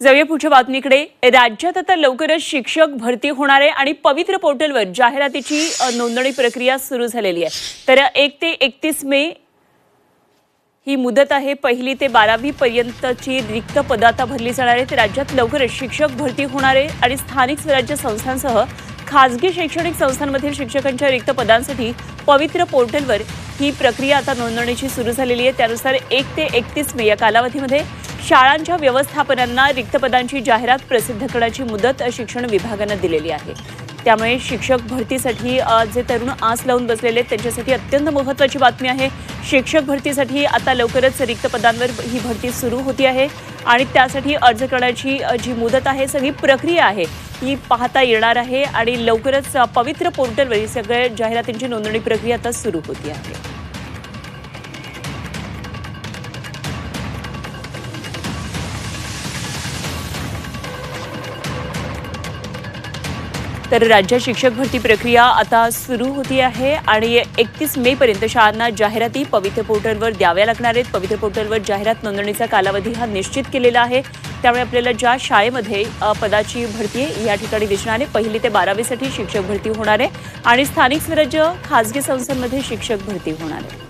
जाऊया पुढच्या बातमीकडे। राज्यात आता लवकरच शिक्षक भरती होणार आहे आणि पवित्र पोर्टलवर जाहिरातीची नोंदणी प्रक्रिया सुरू झालेली आहे। तर 1 ते 31 मे ही मुदत आहे। 1ली ते 12वी पर्यंतची रिक्त पदं आता भरली जाणार आहेत। राज्यात लवकरच शिक्षक भरती होणार आहे आणि स्थानिक स्वराज्य संस्थांसह खासगी शैक्षणिक संस्थांमधील शिक्षकांच्या रिक्त पदांसाठी पवित्र पोर्टलवर ही प्रक्रिया आता नोंदणीची सुरू झालेली आहे। त्यानुसार 1 ते 31 मे या कालावधीमध्ये शाळांच्या व्यवस्थापनांना रिक्त पदांची जाहिरात प्रसिद्ध करण्याची मुदत शिक्षण विभागाने दिलेली आहे। त्यामुळे शिक्षक भरतीसाठी जे तरुण आस लावून बसलेले त्यांच्यासाठी अत्यंत महत्त्वाची बातमी आहे। शिक्षक भरतीसाठी आता लवकरच रिक्त पदांवर ही भरती सुरू होती आहे आणि त्यासाठी अर्ज करण्याची जी मुदत आहे, सगळी प्रक्रिया आहे ही पाहता येणार आहे आणि लवकरच पवित्र पोर्टलवर ही सगळ्या जाहिरातींची नोंदणी प्रक्रिया आता सुरू होती आहे। तर राज्यात शिक्षक भरती प्रक्रिया आता सुरू होती आहे आणि 31 मे पर्यंत शाळांना जाहिराती पवित्र पोर्टलवर द्याव्या लागणार आहेत। पवित्र पोर्टलवर जाहिरात नोंदणीचा कालावधी हा निश्चित केलेला आहे। त्यामुळे आपल्याला ज्या शाळेमध्ये पदाची भरती आहे या ठिकाणी दिसणार आहे। 1ली ते 12वी साठी शिक्षक भरती होणार आहे आणि स्थानिक स्वराज्य खासगी संस्थांमध्ये शिक्षक भरती होणार आहे।